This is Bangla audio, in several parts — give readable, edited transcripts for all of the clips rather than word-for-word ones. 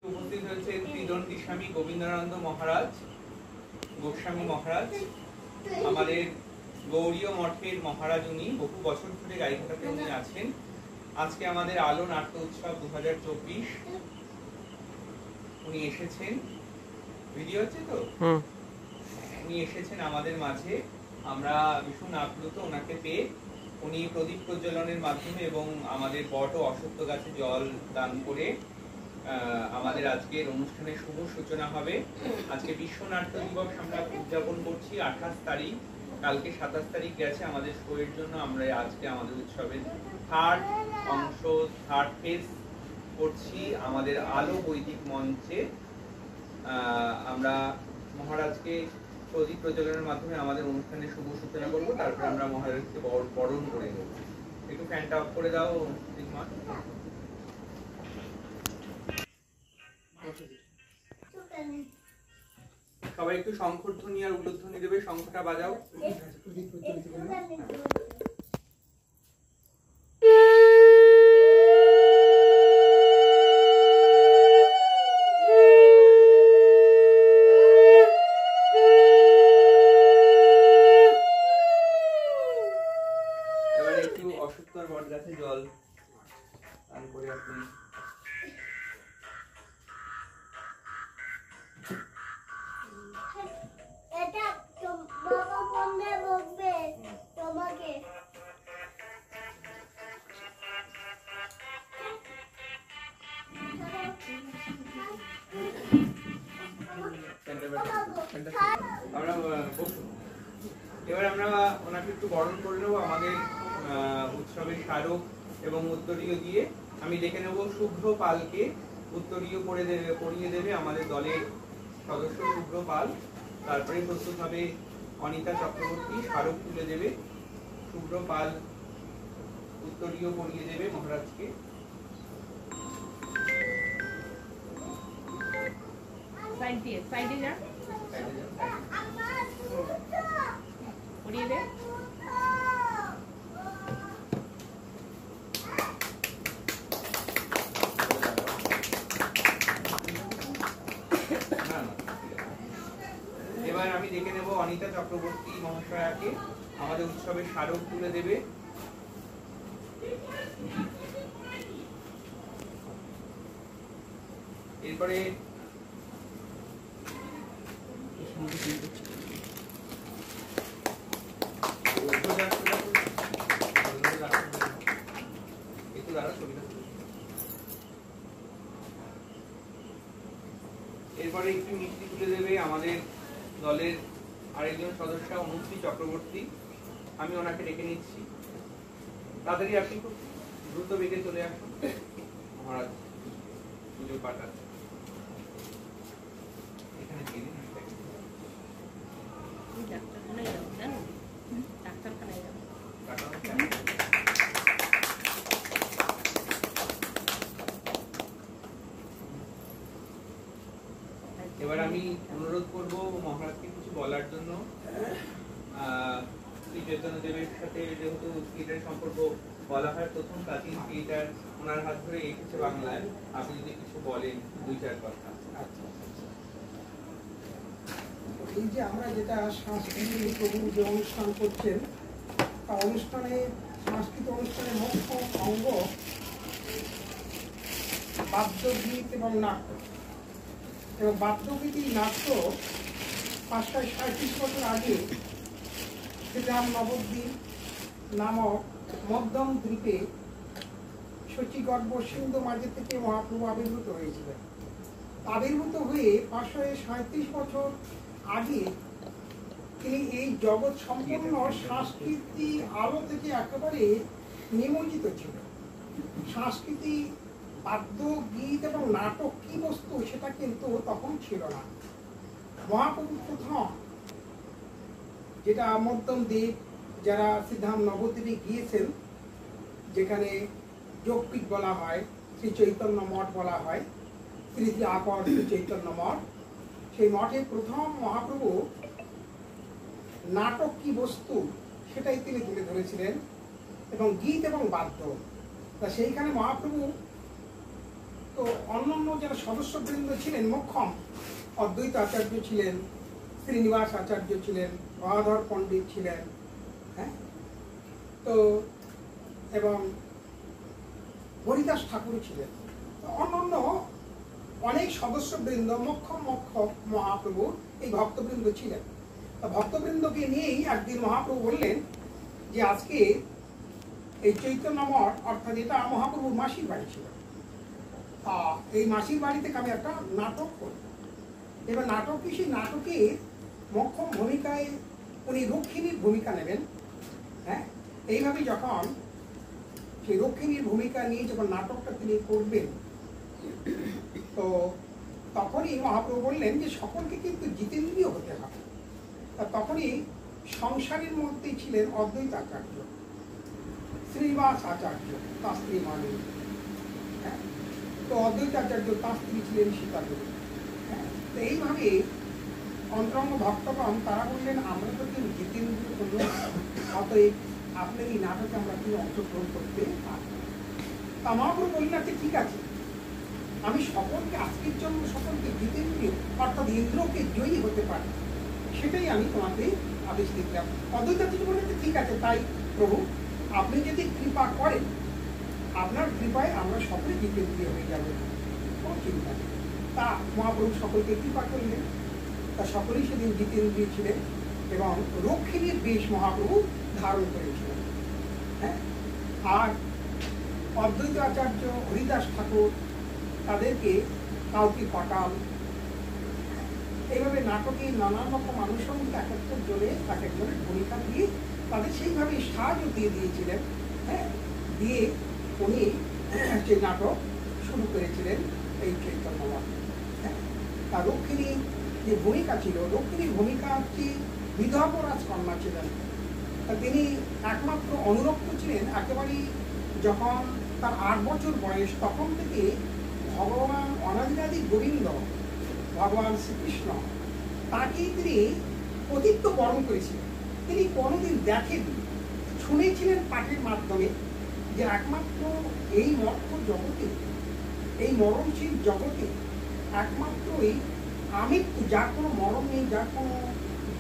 উপস্থিত হয়েছে ত্রিদণ্ডী স্বামী গোবিন্দানন্দ মহারাজ, গোস্বামী মহারাজ, আমাদের গৌড়ীয় মঠের মহারাজ। উনি বহু বছর ধরে গাইঘাটাতে উনি আছেন। আজকে আমাদের আলো নাট্য উৎসব 2024 উনি এসেছেন। ভিডিও হচ্ছে তো, উনি এসেছেন আমাদের মাঝে। আমরা ভীষণ আপ্লুত ওনাকে পেয়ে। উনি প্রদীপ প্রজ্বলনের মাধ্যমে এবং আমাদের বট ও অশ্বত্থ গাছে জল দান করে আমাদের আজকের অনুষ্ঠানের শুভ সূচনা হবে। আজকে বিশ্ব নাট্য দিবস আমরা উদযাপন করছি 28 তারিখ, কালকে 27 তারিখ গেছে আমাদের শোয়ের জন্য। আমরা আজকে আমাদের উৎসবের থার্ড অংশ, থার্ড ফেজ করছি আমাদের আলো বৈদিক মঞ্চে। আমরা মহারাজকে প্রদীপ প্রজ্বলনের মাধ্যমে আমাদের অনুষ্ঠানের শুভ সূচনা করবো। তারপরে আমরা মহারাজকে বরণ করে নেব। একটু ফ্যানটা অফ করে দাও। সবাই একটু শঙ্খধ্বনি আর উলুধ্বনি দেবে। শঙ্খটা বাজাও। এবারে একটু অশ্বত্থর বট গাছে জল দান করে আপনি এবার আমরা ওনাকে একটু বরণ করে নেবো আমাদের উৎসবের স্মারক এবং উত্তরীয় দিয়ে। আমি ডেকে নেব শুভ্র পালকে। উত্তরীয় পরিয়ে দেবে আমাদের দলের সদস্য শুভ্র পাল। তারপরে প্রস্তুত হবে অনিতা চক্রবর্তী, স্মারক তুলে দেবে। শুভ্র পাল উত্তরীয় পরিয়ে দেবে মহারাজকে। সাইডে যা পরিয়ে দে। এবার আমি দেখে নেব অনিতা চক্রবর্তী মহাশয়াকে, আমাদের উৎসবের স্মারক তুলে দেবে। এরপরে এরপরে একটু মিষ্টি তুলে দেবে আমাদের দলের আরেকজন সদস্য অনুশ্রী চক্রবর্তী। আমি ওনাকে ডেকে নিচ্ছি। তাড়াতাড়ি আপনি খুব দ্রুত বেগে চলে আসুন। মহারাজ পুজো পাঠান এখানে দিয়ে দিন। এবার আমি অনুরোধ করব মহারাজকে কিছু বলার জন্য। শ্রী চৈতন্যদেবের সাথে যেহেতু থিয়েটারের সম্পর্ক বলা হয়, প্রথম প্রাচীন থিয়েটার ওনার হাত ধরে এসেছে বাংলায়। আপনি যদি কিছু বলেন 2-4 কথা। এই যে আমরা যেটা সাংস্কৃতিক যে অনুষ্ঠান করছেন, তা অনুষ্ঠানে সাংস্কৃতিক অনুষ্ঠানের মুখ্য অঙ্গ বাদ্যগীত এবং নাট্য। এবং বাদ্যগীতি নাট্য 537 বছর আগে শ্রীরাম নবদ্বীপ নামক মধ্যম দ্বীপে শচীগর্ভ সিন্ধু মাঝে থেকে মহাপ্রভু আবির্ভূত হয়েছিলেন। আবির্ভূত হয়ে 537 বছর আগে তিনি এই জগৎ সম্পূর্ণ সংস্কৃতি আলো থেকে একেবারে নিমজ্জিত ছিল। সংস্কৃতি, বাদ্য, গীত এবং নাটক কি বস্তু সেটা কিন্তু তখন ছিল না। মহাপ্রভু প্রথম যেটা মধ্যম দ্বীপ, যারা সিদ্ধাম নবদ্বীপে গিয়েছেন, যেখানে যোগপীঠ বলা হয়, শ্রী চৈতন্য মঠ বলা হয়, শ্রী শ্রী আপর শ্রী চৈতন্য মঠ, সেই মঠে প্রথম মহাপ্রভু নাটক কি বস্তু সেটাই তিনি তুলে ধরেছিলেন, এবং গীত এবং বাদ্য। তা সেইখানে মহাপ্রভু তো অন্যান্য যারা সদস্যবৃন্দ ছিলেন, মোক্ষম অদ্বৈত আচার্য ছিলেন, শ্রীনিবাস আচার্য ছিলেন, গদাধর পণ্ডিত ছিলেন, হ্যাঁ, তো এবং হরিদাস ঠাকুর ছিলেন, অন্যান্য অনেক সদস্যবৃন্দ মোক্ষম মহাপ্রভু এই ভক্তবৃন্দ ছিলেন। ভক্তবৃন্দকে নিয়েই একদিন মহাপ্রভু বললেন যে আজকে এই চৈতন্য মঠ, অর্থাৎ এটা মহাপ্রভুর মাসির বাড়ি ছিল, এই মাসির বাড়ি থেকে আমি একটা নাটক করব। এবার নাটকে, সেই নাটকের মোক্ষম ভূমিকায় উনি রক্ষিণীর ভূমিকা নেবেন। হ্যাঁ, এইভাবে যখন সেই রক্ষিণীর ভূমিকা নিয়ে যখন নাটকটা তিনি করবেন, তো তখনই মহাপ্রভু বললেন যে সকলকে কিন্তু জিতেন্দ্রীয় হতে হবে। তখনই সংসারের মধ্যে ছিলেন অদ্বৈত আচার্য, শ্রীনিবাস আচার্য তার স্ত্রী মানি, হ্যাঁ, তো অদ্বৈত আচার্য তার স্ত্রী ছিলেন সীতাদেবী। হ্যাঁ, তো এইভাবে অন্তরঙ্গ ভক্তগণ তারা বললেন আমরা তো কিন্তু জিতেন্দ্রীয় হল, অতএব আপনার এই নাটকে আমরা কিন্তু অংশগ্রহণ করতে পারি। তা মহাপ্রভু বললেন আচ্ছা ঠিক আছে, আমি সকলকে আজকের জন্য সকলকে জিতেন্দ্রীয় অর্থাৎ ইন্দ্রকে জয়ী হতে পারি, সেটাই আমি তোমাকে আদেশ দিলাম। অদ্বৈত আচার্য বললেন ঠিক আছে, তাই প্রভু আপনি যদি কৃপা করেন, আপনার কৃপায় আমরা সকলে জিতেন্দ্রীয় হয়ে যাবে, কোনো চিন্তা নেই। তা মহাপ্রভু সকলকে কৃপা করলেন, তা সকলেই সেদিন জিতেন্দ্রীয় ছিলেন এবং রক্ষিণীর বেশ মহাপ্রভু ধারণ করেছিলেন। হ্যাঁ, আর অদ্বৈত আচার্য, হরিদাস ঠাকুর তাদেরকে কাউকে পাটাল, এইভাবে নাটকে নানান রকম আনুষঙ্গিক একত্র জোরে এক একজনের ভূমিকা দিয়ে তাদের সেইভাবে সাহায্য দিয়ে দিয়েছিলেন। হ্যাঁ, দিয়ে উনি যে নাটক শুরু করেছিলেন এই চৈতন্য মঠ। হ্যাঁ, আর রক্ষিণীর যে ভূমিকা ছিল, রক্ষিণীর ভূমিকা হচ্ছে বিধব রাজকন্যা ছিলেন। তিনি একমাত্র অনুরক্ত ছিলেন। একেবারেই যখন তার 8 বছর বয়স, তখন থেকে ভগবান অনাদিরাদি গোবিন্দ, ভগবান শ্রীকৃষ্ণ তাকে তিনি পতিত্ব বরণ করেছিলেন। তিনি কোনোদিন দেখেননি, শুনেছিলেন পাঠের মাধ্যমে যে একমাত্র এই মর্ত জগতে, এই মরণশীল জগতে একমাত্রই আমৃত্যু, যার কোনো মরণ নেই, যার কোনো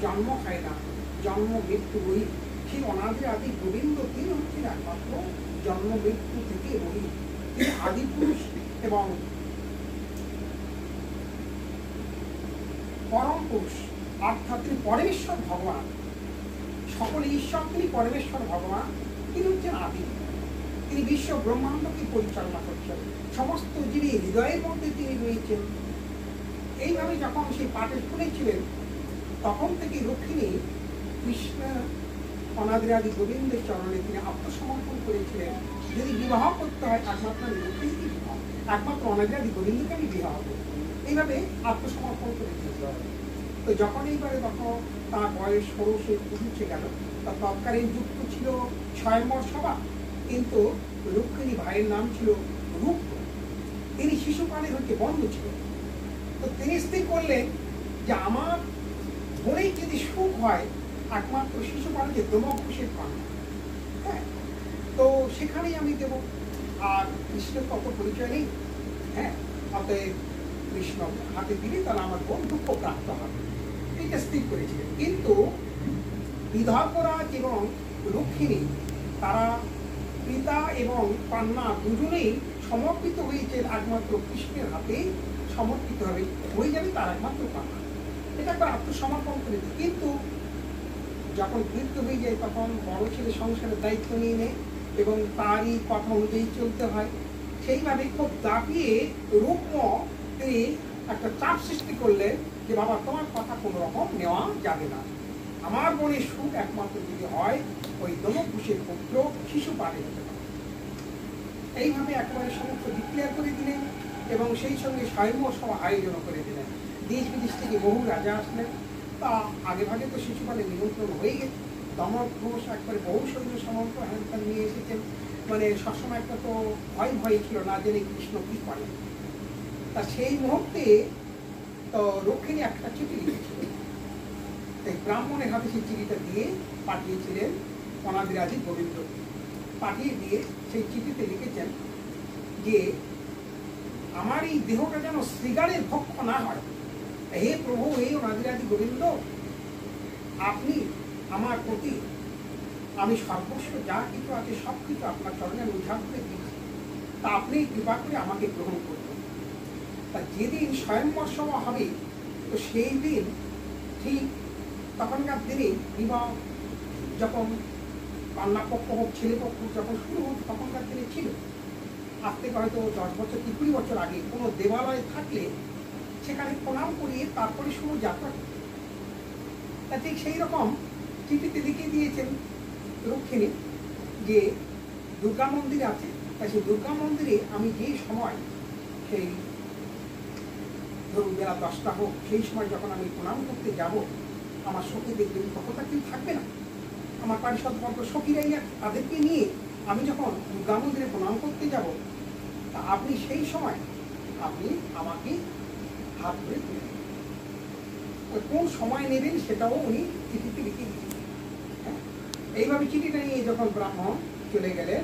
জন্ম হয় না, জন্ম মৃত্যু রহিত, সেই অনাদি আদি গোবিন্দ তিনি হচ্ছেন একমাত্র জন্ম মৃত্যু থেকে রহিত। তিনি আদি পুরুষ এবং পরম পুরুষ, অর্থাৎ তিনি পরমেশ্বর ভগবান, সকল ঈশ্বর তিনি পরমেশ্বর ভগবান। তিনি হচ্ছেন আদি, তিনি বিশ্ব ব্রহ্মাণ্ডকে পরিচালনা করছেন, সমস্ত জীবের হৃদয়ের মধ্যে তিনি রয়েছেন। এইভাবে যখন সেই পাঠে শুনেছিলেন, তখন থেকে রক্ষিণী কৃষ্ণ অনাদিরাদি গোবিন্দের চরণে তিনি আত্মসমর্পণ করেছিলেন। যদি বিবাহ করতে হয় একমাত্র রক্ষিণীকে বিবাহ, একমাত্র অনাদিরাদি গোবিন্দকে আমি বিবাহ করব, এইভাবে আত্মসমর্পণ করে দিয়েছিলেন। তো যখন এইবারে তখন তার বয়স 16 পৌঁছে গেল, তার তৎকালীন যুক্ত ছিল স্বয়ম্বর সভা, কিন্তু রক্ষিণী ভাইয়ের নাম ছিল রূপ, তিনি শিশুপালের হচ্ছে বন্ধু ছিলেন। তো তিনি স্থির করলেন যে আমার বোনেই যদি সুখ হয় একমাত্র শিশুপালের যে দমঘোষের কন্যা, হ্যাঁ, তো সেখানেই আমি দেব। আর কৃষ্ণের কত পরিচয় নেই, হ্যাঁ, অতএব কৃষ্ণ হাতে দিলে তাহলে আমার বোন দুঃখ প্রাপ্ত হবে, এটা স্থির করেছিলেন। কিন্তু বিধর্মরাজ এবং রক্ষিণী তারা পিতা এবং কন্যা দুজনেই সমর্পিত হয়েছেন একমাত্র কৃষ্ণের হাতে, সমর্পিত হয়ে যাবে তার একমাত্র কন্যা, এটা একবার আত্মসমর্পণ করেছে। কিন্তু যখন মৃত্যু হয়ে যায়, তখন বড় ছেলে সংসারের দায়িত্ব নিয়ে নেয় এবং তারই কথা অনুযায়ী চলতে হয়। সেইভাবে খুব দাপিয়ে রুক্ম তিনি একটা চাপ সৃষ্টি করলেন যে বাবা তোমার কথা কোনো রকম নেওয়া যাবে না, আমার বোনের সুখ একমাত্র যদি হয় ওই দমঘোষের পুত্র শিশুপালে হতে পারে। এইভাবে একেবারে সমস্ত ডিক্লেয়ার করে দিলেন এবং সেই সঙ্গে স্বয়ম্বর সভা আয়োজন করে দিলেন। দেশ বিদেশ থেকে বহু রাজা আসলেন। তা আগে ভাগে তো শিশুপালে নিমন্ত্রণ হয়ে গেছে, দমঘোষ একবারে বহু সৈন্য সামন্ত হ্যান নিয়ে এসেছেন। মানে সবসময় একটা তো ভয় ছিল, না জেনে কৃষ্ণ কি করে। তা সেই মুহূর্তে তো রক্ষিণী একটা চিঠি লিখেছিলেন, এই ব্রাহ্মণের হাতে সেই চিঠিটা দিয়ে পাঠিয়েছিলেন অনাদিরাদি গোবিন্দকে। পাঠিয়ে দিয়ে সেই চিঠিতে লিখেছেন যে আমার এই দেহটা যেন শৃগালের ভক্ষ না হয়। হে প্রভু, হে অনাদিরাদি গোবিন্দ, আপনি আমার প্রতি, আমি সর্বস্ব যা কিছু আছে সব কিছু আপনার চরণে আমি উদ্ধার করে দিয়েছি, তা আপনি কৃপা করে আমাকে গ্রহণ করবেন। তা যেদিন স্বয়ংবর সভা হবে, তো সেই দিন ঠিক তখনকার দিনে বিবাহ যখন কন্যাপক্ষ হোক ছেলেপক্ষ যখন শুরু হোক, তখনকার দিনে ছিল। আজ থেকে হয়তো 10 বছর কি 20 বছর আগে কোনো দেবালয় থাকলে সেখানে প্রণাম করিয়ে তারপরে শুরু যাত্রা করত। তা ঠিক সেই রকম চিঠিতে লিখে দিয়েছেন রক্ষিণী যে দুর্গা মন্দির আছে, তাই সেই দুর্গা মন্দিরে আমি যে সময়, সেই ধরুন বেলা 10টা হোক, সেই সময় যখন আমি প্রণাম করতে যাব, আমার সখী দেখবেন কতটা কেউ থাকবে না, আমার পারিষদ বর্গ সখীরাই তাদেরকে নিয়ে আমি যখন দুর্গা মন্দিরে প্রণাম করতে যাব, তা আপনি সেই সময় আপনি আমাকে হাত ধরে তুলে দেবেন। কোন সময় নেবেন সেটাও উনি চিঠিতে লিখে দিয়েছেন। এইভাবে চিঠিটা নিয়ে যখন ব্রাহ্মণ চলে গেলেন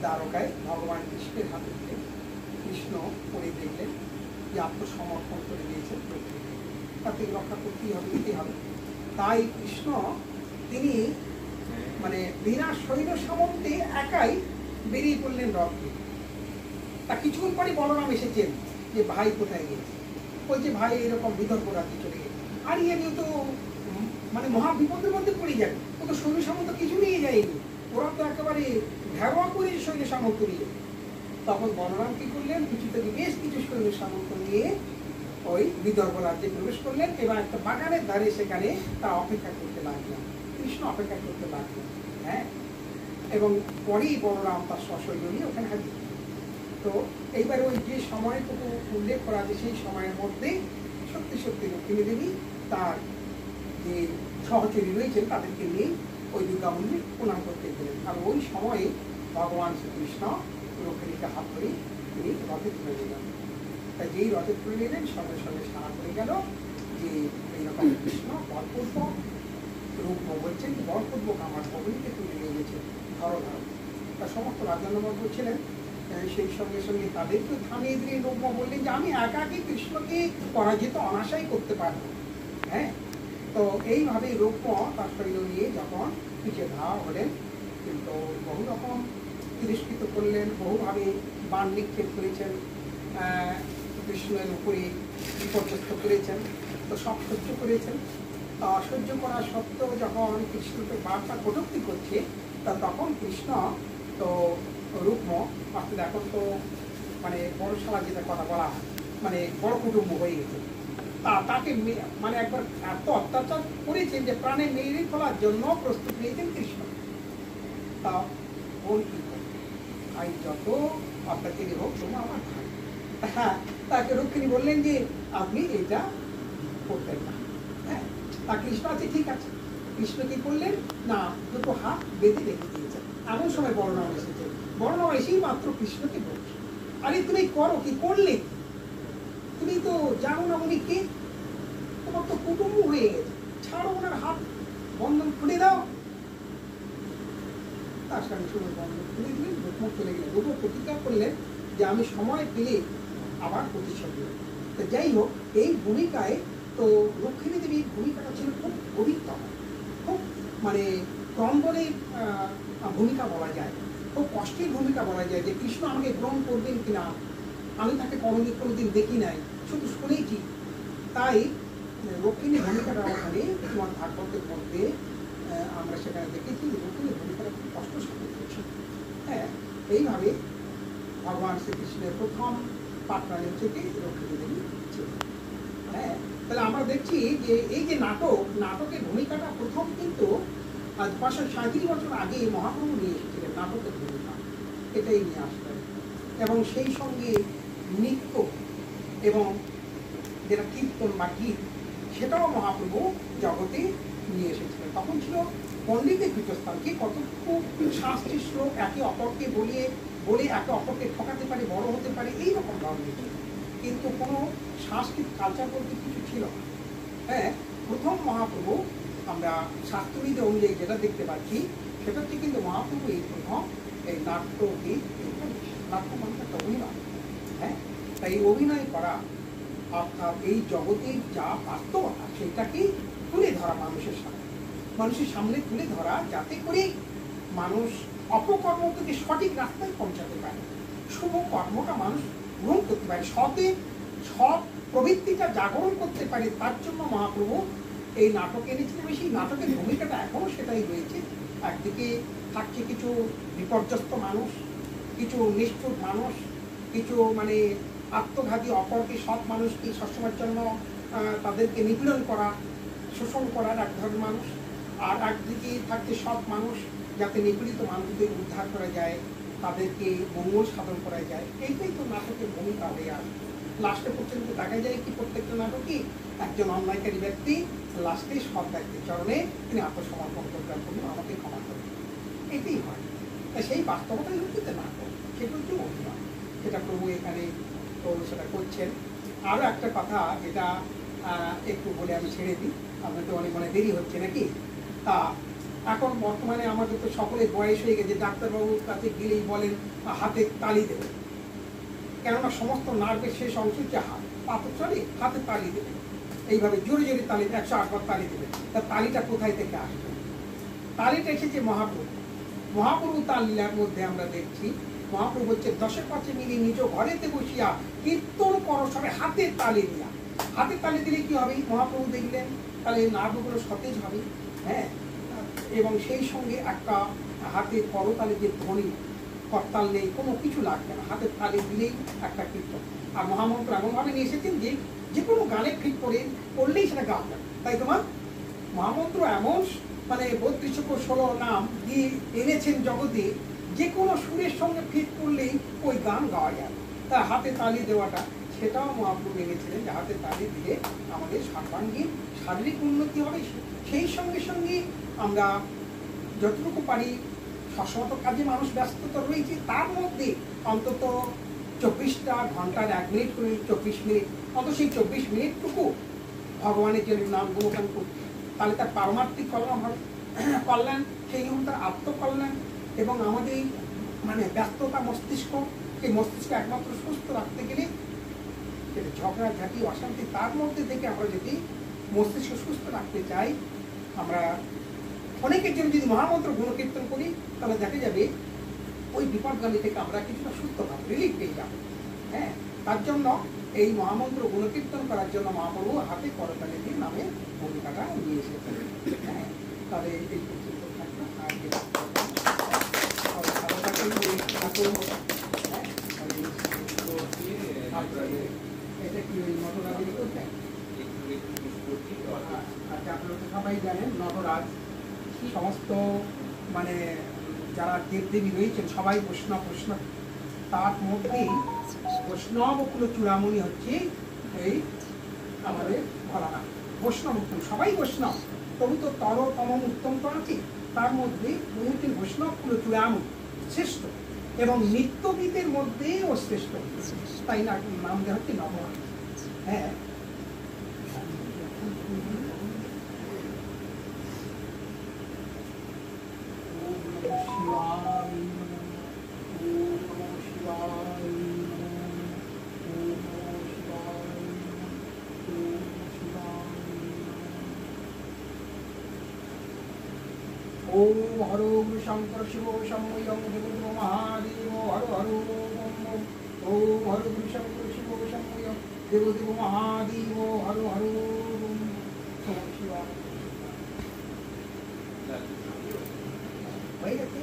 দ্বারকায়, ভগবান কৃষ্ণের হাতে দিলেন। কৃষ্ণ পড়ে দেখলেন যে আত্মসমর্পণ করে দিয়েছেন, তাকে রক্ষা করতেই হবে, দিতে হবে। তাই কৃষ্ণ তিনি মানে বিনা সৈন্য সামন্তে একাই বেরিয়ে পড়লেন রথ নিয়ে। তা কিছুক্ষণ পরে বলরাম এসেছেন যে ভাই কোথায় গেছে, বলছে ভাই এরকম বিদর্ভ রাজ্যে চলে গেছে। আর ইয়ে তো মানে মহা বিপদের মধ্যে পড়ে যাবে, ও তো সৈন্য সামন্ত কিছু নিয়ে যায়নি, ওরা তো একেবারে ঘেরোয়া করে সৈন্য সামন্ত নিয়ে। তখন বলরাম কি করলেন, কিছু থেকে বেশ কিছু সৈন্য সামন্ত নিয়ে ওই বিদর্ভ রাজ্যে প্রবেশ করলেন এবং একটা বাগানের ধারে সেখানে তা অপেক্ষা করতে লাগলেন। কৃষ্ণ অপেক্ষা করতে লাগলেন। হ্যাঁ, এবং পরেই বলরাম তার সশৈল নিয়ে ওখানে হাজির। তো এইবারে ওই যে সময়টুকু উল্লেখ করা আছে সেই সময়ের মধ্যে সত্যি সত্যি রুক্মিণী দেবী তার যে সহচরী রয়েছেন তাদেরকে নিয়ে ওই দুর্গা মন্দির প্রণাম করতে গেলেন। আর ওই সময়ে ভগবান শ্রীকৃষ্ণ রুক্মিণীকে হাত ধরে তিনি রথে তুলে নিলেন। তাই যেই রথে তুলে নিলেন সঙ্গে সঙ্গে সারা করে গেল যে এইরকম কৃষ্ণ বলপূর্বক রূপ বলছেন, বলপূর্বক আমার ভগনীকে তুলে নিয়ে গেছে ধরো ধরো। তা সমস্ত রাজন্যবর্গ ছিলেন, সেই সঙ্গে সঙ্গে তাদেরকে থামিয়ে দিয়ে রূপ বললেন যে আমি একাকি কৃষ্ণকে পরাজিত অনাশাই করতে পারবো। হ্যাঁ, তো এইভাবে রূপ তার শৈল নিয়ে যখন পিছিয়ে ধাওয়া হলেন, কিন্তু বহু রকম তিরস্কৃত করলেন, বহুভাবে বাণ নিক্ষেপ করেছেন, কৃষ্ণের উপরে বিপর্যস্ত করেছেন, তো সব সহ্য করেছেন। সহ্য করা সত্ত্বেও যখন কৃষ্ণকে বার্তা কটূক্তি করছে, তা তখন কৃষ্ণ তো রুক্ম অর্থাৎ এখন তো মানে বড়শালা যেটা কথা বলা হয়, মানে বড় কুটুম্ব হয়ে গেছে, তাকে মানে একবার এত অত্যাচার করেছেন যে প্রাণে মেরে ফেলার জন্য প্রস্তুত নিয়েছেন কৃষ্ণ। তা বোন কি ভাই যত অত্যাচারী হোক তোমরা আমার ভাই। হ্যাঁ, তাকে রুক্মিণী বললেন যে আপনি এটা করতেন না। হ্যাঁ, তা কৃষ্ণ আছে ঠিক আছে। কৃষ্ণ কি করলেন না, দুটো হাত বেঁধে রেখে দিয়েছেন। এমন সময় বলরাম এসেছে, বলরাম এসেই মাত্র কৃষ্ণকে বলছে, আরে তুমি করো কি করলে, তুমি তো জানো না উনি কে, তোমার তো কুটুম্ব হয়ে গেছে, ছাড়ো ওনার হাত, বন্ধন খুলে দাও। তার সঙ্গে সঙ্গে বন্ধন খুলে দিলেন, রূপ চলে গেলেন। রূপ প্রতিজ্ঞা করলেন যে আমি সময় পেলে আবার প্রতিশোধ নেব। তো যাই হোক, এই ভূমিকায় তো রুক্মিণী দেবীর ভূমিকাটা ছিল খুব গভীরতম, খুব মানে ক্রন্দনের ভূমিকা বলা যায়, খুব কষ্টের ভূমিকা বলা যায় যে কৃষ্ণ আমাকে গ্রহণ করবেন কিনা, আমি তাকে কোনোদিন দেখি নাই, শুধু শুনেছি। তাই রুক্মিণীর ভূমিকাটা ওখানে তোমার ভাগবতের মধ্যে আমরা সেখানে দেখেছি যে রুক্মিণীর ভূমিকাটা খুব কষ্ট সাথে করছে। হ্যাঁ, এইভাবে ভগবান শ্রীকৃষ্ণের প্রথম পাটনানের থেকে রুক্মিণী দেবী ছিল। হ্যাঁ, তাহলে আমরা দেখছি যে এই যে নাটকের ভূমিকাটা প্রথম কিন্তু 537 বছর আগে মহাপ্রভু নিয়ে এসেছিলেন নাটকের ভূমিকা, এটাই নিয়ে আসলেন। এবং সেই সঙ্গে নৃত্য এবং যেটা কীর্তন বা গীত, সেটাও মহাপ্রভু জগতে নিয়ে এসেছিলেন। তখন ছিল পণ্ডিতের পীঠস্থান, কে কতটুকু শাস্ত্রী শ্লোক একে অপরকে বলে একে অপরকে ঠকাতে পারে, বড় হতে পারে, এইরকম ধরনের ছিল। কিন্তু কোনো সাংস্কৃতিক কালচার বলতে কিছু ছিল না। হ্যাঁ, প্রথম মহাপ্রভু আমরা শাস্ত্রবিধি অনুযায়ী যেটা দেখতে পাচ্ছি সেটা হচ্ছে কিন্তু মহাপ্রভু এই প্রথম এই নাট্য গীত, নাট্য মানে একটা অভিনয়। হ্যাঁ, তাই অভিনয় করা অর্থাৎ এই জগতের যা বাস্তবতা সেটাকে তুলে ধরা মানুষের সামনে তুলে ধরা, যাতে করে মানুষ অপকর্ম থেকে সঠিক রাস্তায় পৌঁছাতে পারে, শুভ কর্মটা মানুষ গ্রহণ করতে পারে, সৎ প্রবৃত্তিটা জাগরণ করতে পারে। তার জন্য মহাপ্রভু এই নাটক এনেছিলেন। সেই নাটকের ভূমিকাটা এখনো সেটাই রয়েছে। একদিকে থাকছে কিছু বিপর্যস্ত মানুষ, কিছু নিষ্ঠুর মানুষ, কিছু মানে আত্মঘাতী অপরকে সৎ মানুষকে সবসময়ের জন্য তাদেরকে নিপীড়ন করা, শোষণ করার এক ধরনের মানুষ। আর একদিকে থাকছে সৎ মানুষ, যাতে নিপীড়িত মানুষদের উদ্ধার করা যায়, তাদেরকে মঙ্গল সাধন করা যায়। এইটাই তো নাটকের ভূমিকা হয়ে আসে। লাস্টে পর্যন্ত দেখা যায় কি প্রত্যেকটা নাটকই একজন অন্যায়কারী ব্যক্তি লাস্টে সৎ ব্যক্তির চরণে তিনি আত্মসমর্পণ করবেন, আমাকে ক্ষমা করবেন, এটাই হয়। সেই বাস্তবতাই হচ্ছে নাটক, সেটা হচ্ছে অভিনয়, সেটা প্রভু এখানে প্রভু সেটা করছেন। আরও একটা কথা যেটা একটু বলে আমি ছেড়ে দিই, আপনার তো অনেক দেরি হচ্ছে নাকি। তা এখন বর্তমানে আমাদের তো সকলের বয়স হয়ে গেছে, ডাক্তারবাবুর কাছে গেলেই বলেন হাতে তালি দেবে, কেননা সমস্ত নার্ভের শেষ অংশ হচ্ছে হাত, পা তো চলে, হাতে তালি দেবে, এইভাবে জোরে জোরে তালি 108 বার তালি দেবে। তা তালিটা কোথায় থেকে আসবে? তালিটা এসেছে মহাপ্রভু তার লীলার মধ্যে আমরা দেখছি। মহাপ্রভু হচ্ছে 10 মিলি নিজ ঘরেতে বসিয়া কীর্তন করসরে হাতে তালি দিয়া। হাতে তালি দিলে কি হবে? মহাপ্রভু দেখলেন তাহলে নার্ভগুলো সতেজ হবে, হ্যাঁ, এবং সেই সঙ্গে একটা হাতে করতালে যে ধ্বনি, করতাল নেই, কোনো কিছু লাগবে না, হাতের তালি দিলেই একটা কীর্তন। আর মহামন্ত্র এমনভাবে নিয়ে এসেছেন যে কোনো গানে ফিট করলেই সেটা গান, তাই তোমার মহামন্ত্র এমন 3216 নাম দিয়ে এনেছেন জগতে, যে কোনো সুরের সঙ্গে ফিট করলেই ওই গান গাওয়া যায়। তা হাতে তালি দেওয়াটা সেটাও মহাপ্রভু এনেছিলেন, যে হাতে তালি দিলে আমাদের সর্বাঙ্গীন শারীরিক উন্নতি হবে। সেই সঙ্গে সঙ্গে আমরা যতটুকু পারি, সবসময় কাজে মানুষ ব্যস্ততা রয়েছে, তার মধ্যে অন্তত 24টা ঘন্টার 1 মিনিট করে 24 মিনিট, অন্তত সেই 24 মিনিটটুকু ভগবানের জন্য নাম গুণগান করতে, তাহলে তার পারমার্থিক কল্যাণ হবে, সেই জন্য তার আত্মকল্যাণ। এবং আমাদের ব্যস্ততা মস্তিষ্ক, এই মস্তিষ্ক একমাত্র সুস্থ রাখতে গেলে ঝগড়াঝাটি অশান্তি তার মধ্যে থেকে আমরা যদি মস্তিষ্ক সুস্থ রাখতে চাই, আমরা অনেকের জন্য যদি মহামন্ত্র গুণকীর্তন করি, তাহলে দেখা যাবে ওই বিপদগামী থেকে আমরা কিছুটা সুস্থ পাবো, রিলিফ পেয়ে যাবো। হ্যাঁ, তার জন্য এই মহামন্ত্র গুণকীর্তন করার জন্য মহাপ্রভু হাতে করতালি দিয়ে নামে ভূমিকাটা নিয়ে এসেছেন। হ্যাঁ, তাহলে এই পর্যন্ত থাকবে। আর এটা কি ওই নটরাজ করতেন? আচ্ছা, আপনারা তো সবাই জানেন নটরাজ সমস্ত যারা দেবদেবী রয়েছেন সবাই বৈষ্ণব, তার মধ্যেই বৈষ্ণব কুল চূড়ামণি হচ্ছে এই আমাদের ভোলানাথ। বৈষ্ণব উত্তম, সবাই বৈষ্ণব, তবু তো তরতম উত্তম তো আছে, তার মধ্যে উনি হচ্ছেন বৈষ্ণব কুল চূড়ামণি, শ্রেষ্ঠ, এবং নিত্যগীতের মধ্যে ও শ্রেষ্ঠ, তাই না নাম দেওয়া হচ্ছে নটরাজ। হ্যাঁ, ওম হর শঙ্কর শিব সম্ময়ং দেবদেব মহাদেব হর হর ওম হর শঙ্কর শিব সম্ময়ং দেবদেব মহাদেব হর হর হয়ে গেছে।